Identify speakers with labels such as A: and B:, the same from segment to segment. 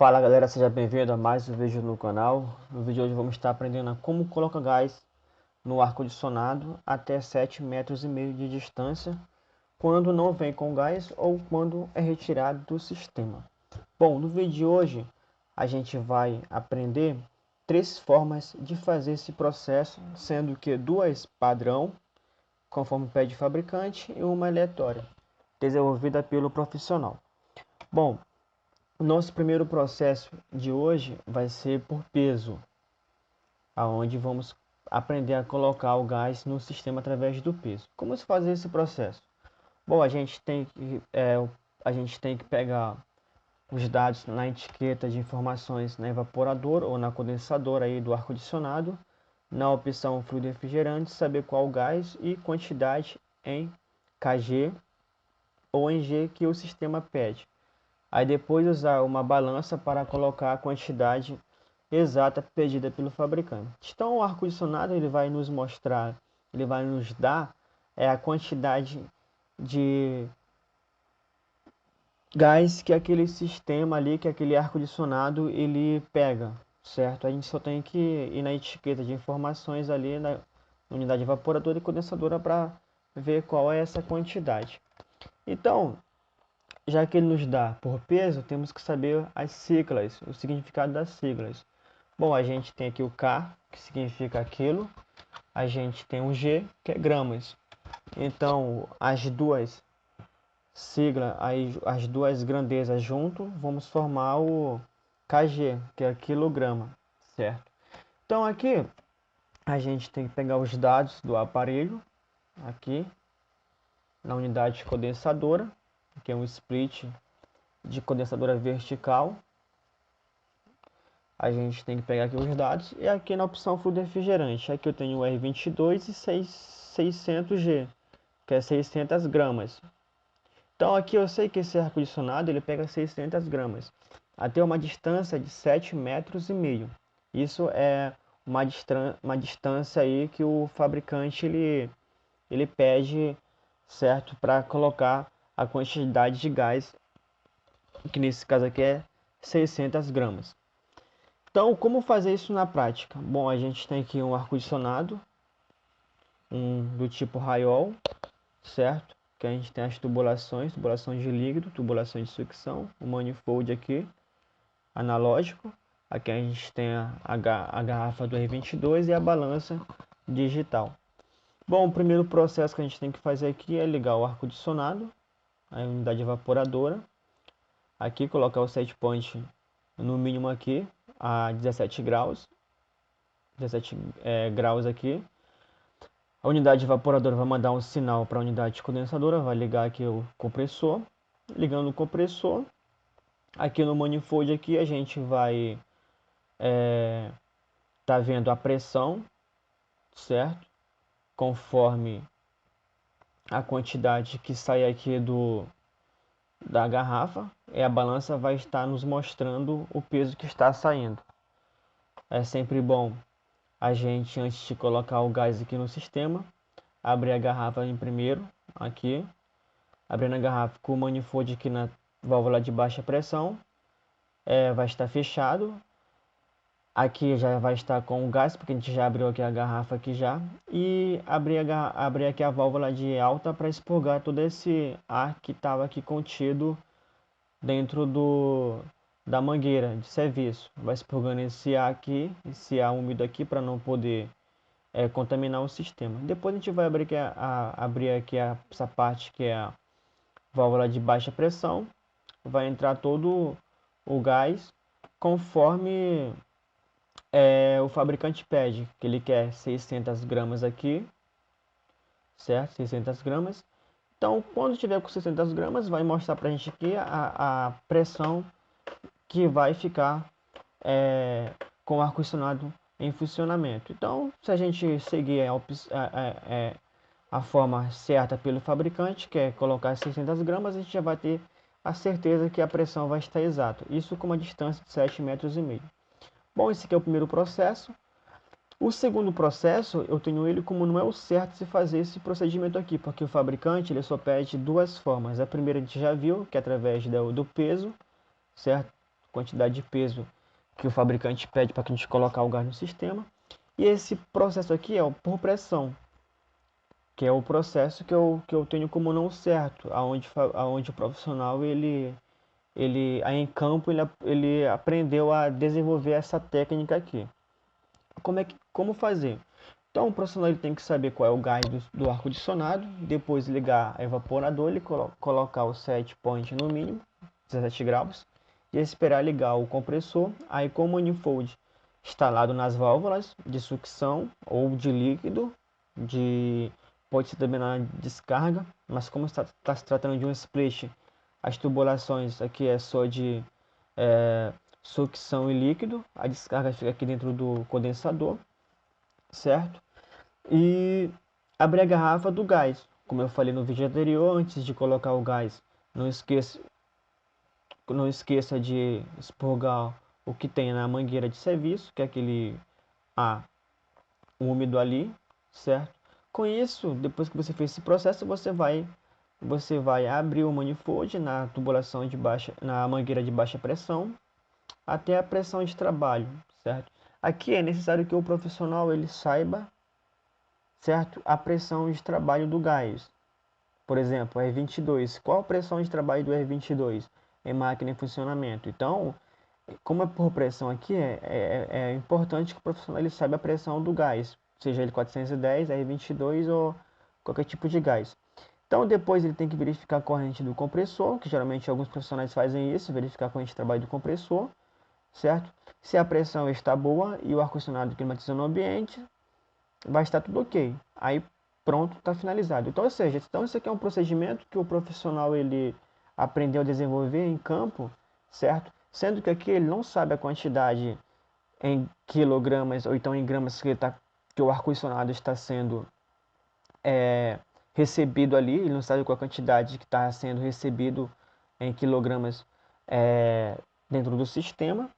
A: Fala galera, seja bem-vindo a mais um vídeo no canal. No vídeo de hoje vamos estar aprendendo a como colocar gás no ar-condicionado até 7,5 metros de distância, quando não vem com gás ou quando é retirado do sistema. Bom, no vídeo de hoje a gente vai aprender 3 formas de fazer esse processo, sendo que 2 padrão, conforme pede o fabricante, e uma aleatória, desenvolvida pelo profissional. Bom, o nosso primeiro processo de hoje vai ser por peso, aonde vamos aprender a colocar o gás no sistema através do peso. Como se faz esse processo? Bom, a gente tem que pegar os dados na etiqueta de informações na evaporadora ou na condensadora aí do ar-condicionado, na opção fluido refrigerante, saber qual gás e quantidade em kg ou em G que o sistema pede. Aí depois usar uma balança para colocar a quantidade exata pedida pelo fabricante. Então o ar-condicionado ele vai nos mostrar, ele vai nos dar a quantidade de gás que aquele sistema ali, que aquele ar-condicionado ele pega, certo? A gente só tem que ir na etiqueta de informações ali na unidade evaporadora e condensadora para ver qual é essa quantidade. Então, já que ele nos dá por peso, temos que saber as siglas, o significado das siglas. Bom, a gente tem aqui o K, que significa quilo, a gente tem o G, que é gramas. Então, as duas siglas, as duas grandezas junto, vamos formar o kg, que é quilograma, certo? Então aqui, a gente tem que pegar os dados do aparelho, aqui, na unidade condensadora, que é um split de condensadora vertical. A gente tem que pegar aqui os dados e aqui na opção fluido refrigerante, aqui eu tenho o R22 e 600G, que é 600 gramas. Então aqui eu sei que esse ar-condicionado ele pega 600 gramas até uma distância de 7,5 metros. Isso é uma distância aí que o fabricante ele pede, certo, para colocar a quantidade de gás, que nesse caso aqui é 600 gramas. Então, como fazer isso na prática? Bom, a gente tem aqui um ar-condicionado, do tipo Raiol, certo? Que a gente tem as tubulações de líquido, tubulações de sucção, o manifold aqui, analógico. Aqui a gente tem a garrafa do R22 e a balança digital. Bom, o primeiro processo que a gente tem que fazer aqui é ligar o ar-condicionado, a unidade evaporadora. Aqui colocar o set point no mínimo aqui a 17 graus. 17 graus aqui. A unidade evaporadora vai mandar um sinal para a unidade condensadora, vai ligar aqui o compressor. Ligando o compressor, aqui no manifold aqui a gente vai tá vendo a pressão, certo? Conforme a quantidade que sai aqui da garrafa, a balança vai estar nos mostrando o peso que está saindo. É sempre bom a gente, antes de colocar o gás aqui no sistema, abrir a garrafa em primeiro, aqui, abrindo a garrafa com o manifold aqui na válvula de baixa pressão, vai estar fechado. Aqui já vai estar com o gás, porque a gente já abriu aqui a garrafa aqui já. E abrir aqui a válvula de alta para expurgar todo esse ar que estava aqui contido dentro da mangueira de serviço. Vai expurgando esse ar aqui, esse ar úmido aqui, para não poder contaminar o sistema. Depois a gente vai abrir aqui essa parte que é a válvula de baixa pressão. Vai entrar todo o gás conforme o fabricante pede, que ele quer 600 gramas aqui, certo? 600 gramas. Então, quando tiver com 600 gramas, vai mostrar para a gente aqui a pressão que vai ficar com o ar-condicionado em funcionamento. Então, se a gente seguir a forma certa pelo fabricante, que é colocar 600 gramas, a gente já vai ter a certeza que a pressão vai estar exata. Isso com uma distância de 7,5 metros. Bom, esse aqui é o primeiro processo. O segundo processo, eu tenho ele como não é o certo se fazer esse procedimento aqui, porque o fabricante ele só pede duas formas. A primeira a gente já viu, que é através do peso, certo? quantidade de peso que o fabricante pede para que a gente colocar o gás no sistema. E esse processo aqui é o por pressão, que é o processo que eu tenho como não certo, aonde o profissional aí em campo ele aprendeu a desenvolver essa técnica aqui. Como fazer? Então o profissional ele tem que saber qual é o gás do ar-condicionado, depois ligar a evaporador, ele colocar o set point no mínimo, 17 graus, e esperar ligar o compressor, aí com o manifold instalado nas válvulas de sucção ou de líquido, pode ser também na descarga, mas como está se tratando de um split, as tubulações aqui é só de sucção e líquido, a descarga fica aqui dentro do condensador, certo? E abrir a garrafa do gás, como eu falei no vídeo anterior, antes de colocar o gás, não esqueça de expurgar o que tem na mangueira de serviço, que é aquele ar úmido ali, certo? Com isso, depois que você fez esse processo, você vai abrir o manifold na tubulação de baixa, na mangueira de baixa pressão, até a pressão de trabalho, certo? Aqui é necessário que o profissional ele saiba, certo, a pressão de trabalho do gás. Por exemplo, R22. Qual a pressão de trabalho do R22 em máquina em funcionamento? Então, como é por pressão aqui, é importante que o profissional ele saiba a pressão do gás, seja ele 410, R22 ou qualquer tipo de gás. Então, depois ele tem que verificar a corrente do compressor, que geralmente alguns profissionais fazem isso, verificar a corrente de trabalho do compressor, certo? Se a pressão está boa e o ar-condicionado climatizando o ambiente, vai estar tudo ok. Aí pronto, está finalizado. Então, ou seja, isso aqui é um procedimento que o profissional ele aprendeu a desenvolver em campo, certo? Sendo que aqui ele não sabe a quantidade em quilogramas ou então em gramas que o ar-condicionado está sendo recebido ali, ele não sabe qual a quantidade que está sendo recebido em quilogramas dentro do sistema,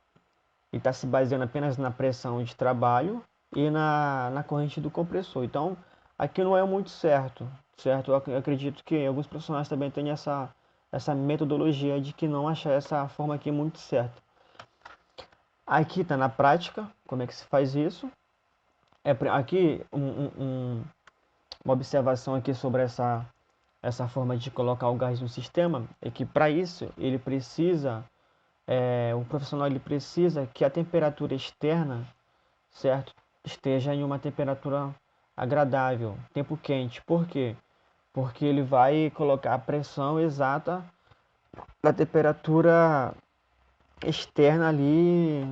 A: e está se baseando apenas na pressão de trabalho e na corrente do compressor. Então, aqui não é muito certo, certo? Eu acredito que alguns profissionais também têm essa metodologia de que não achar essa forma aqui muito certa. Aqui está na prática, como é que se faz isso. Aqui uma observação aqui sobre essa forma de colocar o gás no sistema é que para isso ele precisa o profissional ele precisa que a temperatura externa, certo, esteja em uma temperatura agradável, tempo quente. Por quê? Porque ele vai colocar a pressão exata da temperatura externa ali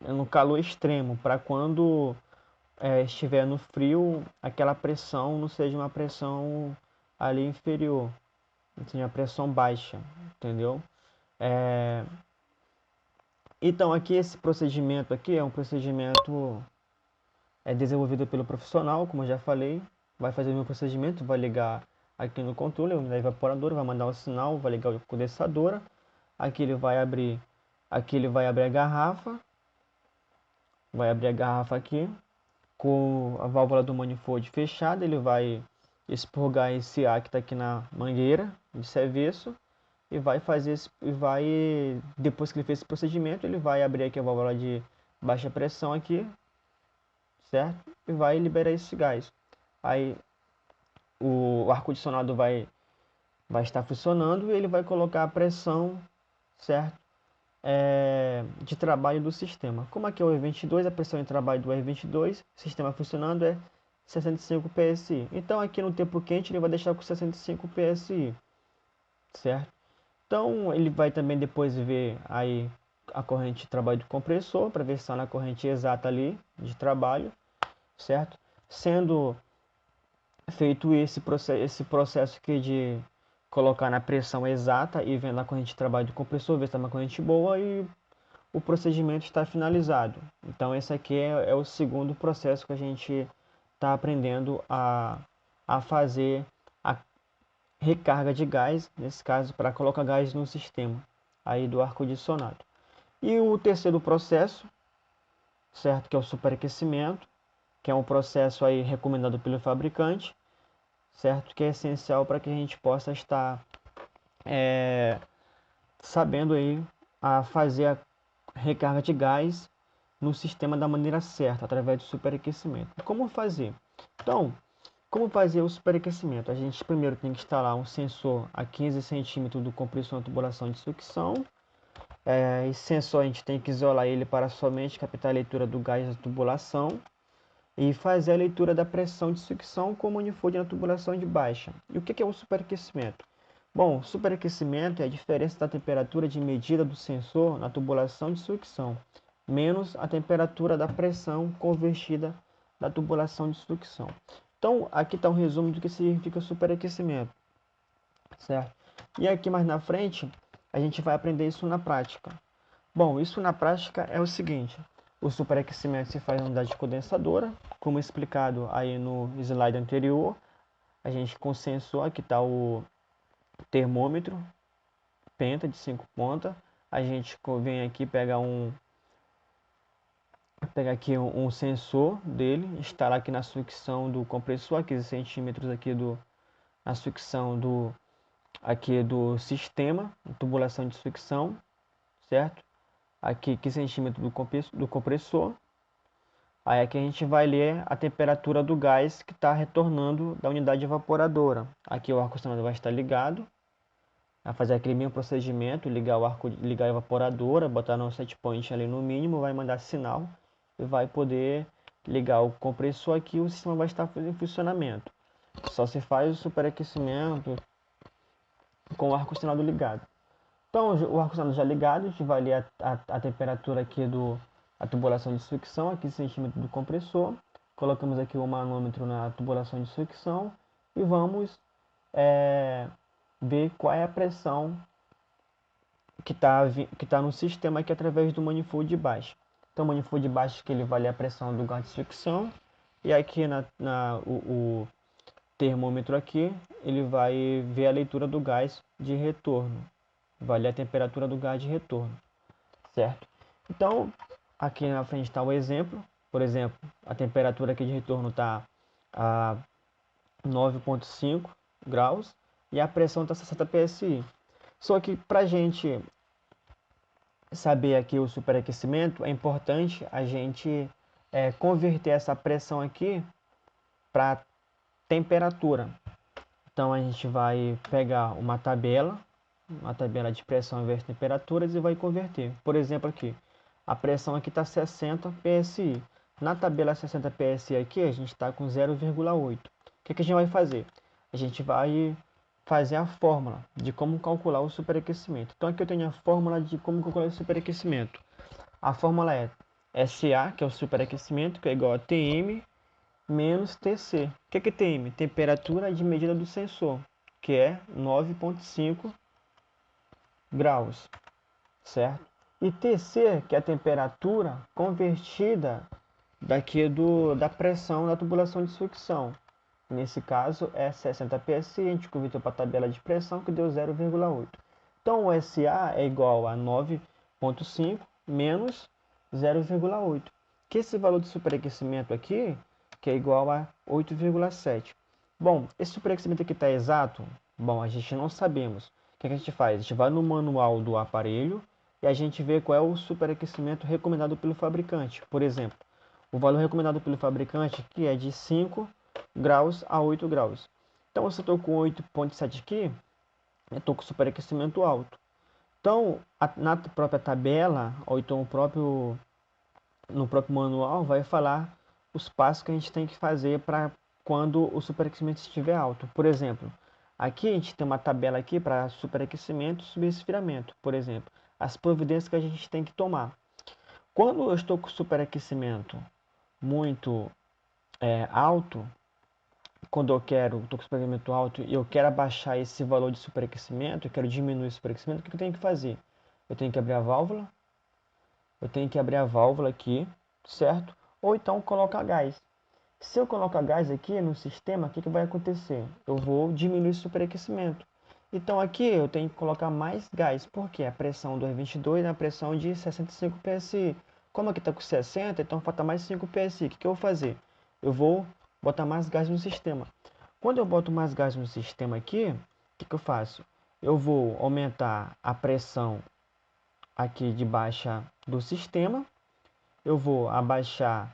A: no calor extremo, para quando estiver no frio, aquela pressão não seja uma pressão ali inferior, seja uma pressão baixa, entendeu? Então, aqui esse procedimento aqui é um procedimento desenvolvido pelo profissional, como eu já falei. Vai fazer o meu procedimento, vai ligar aqui no controle, na evaporadora, vai mandar um sinal, vai ligar a condensadora. Aqui ele vai abrir a garrafa, aqui, com a válvula do manifold fechada, ele vai expurgar esse ar que está aqui na mangueira de serviço e depois que ele fez esse procedimento, ele vai abrir aqui a válvula de baixa pressão aqui, certo? E vai liberar esse gás. Aí o ar-condicionado vai estar funcionando e ele vai colocar a pressão, certo? De trabalho do sistema. Como aqui é o R22, a pressão de trabalho do R22, sistema funcionando é 65 PSI. Então aqui no tempo quente ele vai deixar com 65 PSI, certo? Então ele vai também depois ver aí a corrente de trabalho do compressor para ver se está na corrente exata ali de trabalho, certo? Sendo feito esse processo aqui de colocar na pressão exata e vendo a corrente de trabalho do compressor, ver se está uma corrente boa e o procedimento está finalizado. Então esse aqui é o segundo processo que a gente está aprendendo a fazer a recarga de gás, nesse caso para colocar gás no sistema aí do ar-condicionado. E o terceiro processo, certo, que é o superaquecimento, que é um processo aí recomendado pelo fabricante, certo, que é essencial para que a gente possa estar sabendo aí a fazer a recarga de gás no sistema da maneira certa, através do superaquecimento. Como fazer? Então, como fazer o superaquecimento? A gente primeiro tem que instalar um sensor a 15 centímetros do compressor na tubulação de sucção. Esse sensor a gente tem que isolar ele para somente captar a leitura do gás da tubulação e fazer a leitura da pressão de sucção com o manifold na tubulação de baixa. E o que é o superaquecimento? Bom, superaquecimento é a diferença da temperatura de medida do sensor na tubulação de sucção, menos a temperatura da pressão convertida da tubulação de sucção. Então, aqui está um resumo do que significa superaquecimento, certo? E aqui mais na frente, a gente vai aprender isso na prática. Bom, isso na prática é o seguinte: o superaquecimento se faz na unidade condensadora, como explicado aí no slide anterior. A gente com o sensor, aqui está o termômetro penta de 5 pontas. A gente vem aqui pegar aqui um sensor dele, instalar aqui na sucção do compressor, 15 centímetros aqui na sucção do sistema, tubulação de sucção, certo? Aqui 15 centímetros do compressor. Aí aqui a gente vai ler a temperatura do gás que está retornando da unidade evaporadora. Aqui o ar-condicionado vai estar ligado. Vai fazer aquele mesmo procedimento, ligar a evaporadora, botar no set point ali no mínimo, vai mandar sinal e vai poder ligar o compressor aqui, o sistema vai estar em funcionamento. Só se faz o superaquecimento com o ar-condicionado ligado. Então, o ar-condicionado já ligado, a gente vai ler a temperatura aqui a tubulação de sucção, aqui centímetro do compressor. Colocamos aqui o manômetro na tubulação de sucção e vamos ver qual é a pressão que tá no sistema aqui através do manifold de baixo. Então, o manifold de baixo que ele vai ler a pressão do gás de sucção e aqui o termômetro aqui ele vai ver a leitura do gás de retorno, vai ler a temperatura do gás de retorno, certo? Então, aqui na frente está o exemplo. Por exemplo, a temperatura aqui de retorno está a 9,5 graus e a pressão está 60 psi. Só que para a gente saber aqui o superaquecimento, é importante a gente converter essa pressão aqui para temperatura. Então a gente vai pegar uma tabela de pressão versus temperaturas e vai converter. Por exemplo aqui, a pressão aqui está 60 psi. Na tabela 60 psi aqui, a gente está com 0,8. O que a gente vai fazer? A gente vai fazer a fórmula de como calcular o superaquecimento. Então aqui eu tenho a fórmula de como calcular o superaquecimento. A fórmula é SA, que é o superaquecimento, que é igual a Tm menos Tc. O que é Tm? Temperatura de medida do sensor, que é 9,5 graus, certo? E Tc, que é a temperatura convertida da pressão da tubulação de sucção. Nesse caso é 60 psi, a gente converteu para a tabela de pressão que deu 0,8. Então o SA é igual a 9,5 menos 0,8. Que esse valor de superaquecimento aqui, que é igual a 8,7. Bom, esse superaquecimento aqui está exato? Bom, a gente não sabemos. O que a gente faz? A gente vai no manual do aparelho e a gente vê qual é o superaquecimento recomendado pelo fabricante. Por exemplo, o valor recomendado pelo fabricante aqui é de 5 graus a 8 graus. Então, se eu estou com 8,7 aqui, eu estou com superaquecimento alto. Então, na própria tabela, ou então no próprio manual, vai falar os passos que a gente tem que fazer para quando o superaquecimento estiver alto. Por exemplo, aqui a gente tem uma tabela aqui para superaquecimento e subresfriamento, por exemplo. As providências que a gente tem que tomar. Quando eu estou com superaquecimento muito alto, quando eu estou com superaquecimento alto e eu quero abaixar esse valor de superaquecimento, eu quero diminuir o superaquecimento, o que eu tenho que fazer? Eu tenho que abrir a válvula, aqui, certo? Ou então colocar gás. Se eu colocar gás aqui no sistema, o que vai acontecer? Eu vou diminuir o superaquecimento. Então aqui eu tenho que colocar mais gás, porque a pressão do R22 é a pressão de 65 psi. Como aqui está com 60, então falta mais 5 psi. O que eu vou fazer? Eu vou botar mais gás no sistema. Quando eu boto mais gás no sistema aqui, o que eu faço? Eu vou aumentar a pressão aqui de baixa do sistema, eu vou aumentar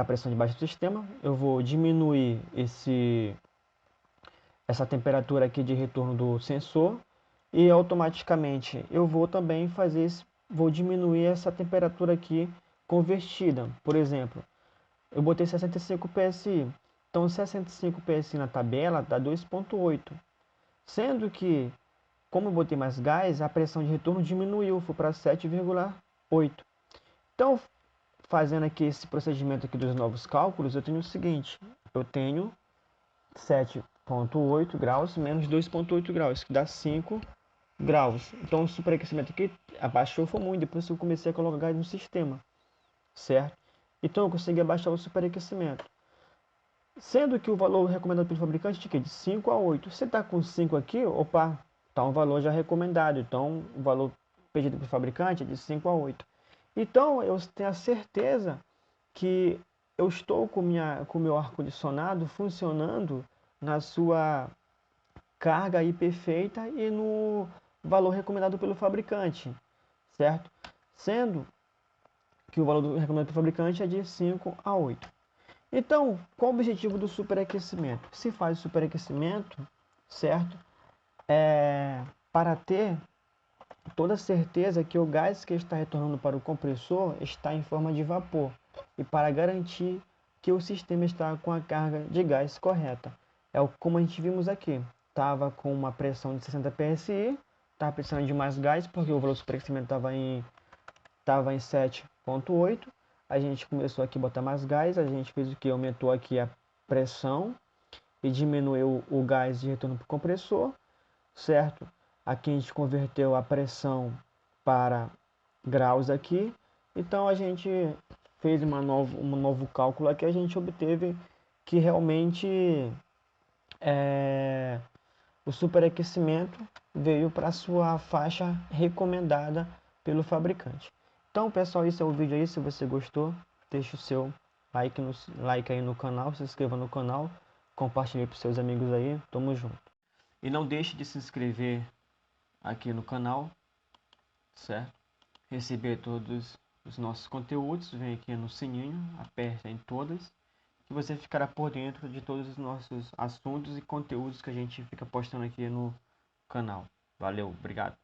A: a pressão de baixa do sistema, eu vou diminuir essa temperatura aqui de retorno do sensor e automaticamente eu vou também vou diminuir essa temperatura aqui convertida. Por exemplo, eu botei 65 PSI, então 65 PSI na tabela dá 2.8, sendo que, como eu botei mais gás, a pressão de retorno diminuiu, foi para 7,8. Então, fazendo aqui esse procedimento aqui dos novos cálculos, eu tenho o seguinte, eu tenho 7,8 graus menos 2,8 graus, que dá 5 graus. Então o superaquecimento aqui abaixou foi muito, depois eu comecei a colocar gás no sistema, certo? Então eu consegui abaixar o superaquecimento. Sendo que o valor recomendado pelo fabricante de 5 a 8. Se está com 5 aqui, opa, está um valor já recomendado. Então o valor pedido pelo fabricante é de 5 a 8. Então eu tenho a certeza que eu estou com o meu ar-condicionado funcionando na sua carga aí perfeita e no valor recomendado pelo fabricante, certo? Sendo que o valor recomendado pelo fabricante é de 5 a 8. Então, qual o objetivo do superaquecimento? Se faz o superaquecimento, certo? Para ter toda certeza que o gás que está retornando para o compressor está em forma de vapor e para garantir que o sistema está com a carga de gás correta. Como a gente vimos aqui, estava com uma pressão de 60 PSI, estava precisando de mais gás porque o valor do superaquecimento estava em 7,8. A gente começou aqui a botar mais gás, a gente fez o que? Aumentou aqui a pressão e diminuiu o gás de retorno para o compressor, certo? Aqui a gente converteu a pressão para graus aqui, então a gente fez um novo cálculo aqui, a gente obteve que realmente o superaquecimento veio para a sua faixa recomendada pelo fabricante. Então pessoal, esse é o vídeo aí, se você gostou, deixe o seu like aí no canal, se inscreva no canal, compartilhe para os seus amigos aí, tamo junto. E não deixe de se inscrever aqui no canal, certo? Receber todos os nossos conteúdos, vem aqui no sininho, aperta em todas, que você ficará por dentro de todos os nossos assuntos e conteúdos que a gente fica postando aqui no canal. Valeu, obrigado.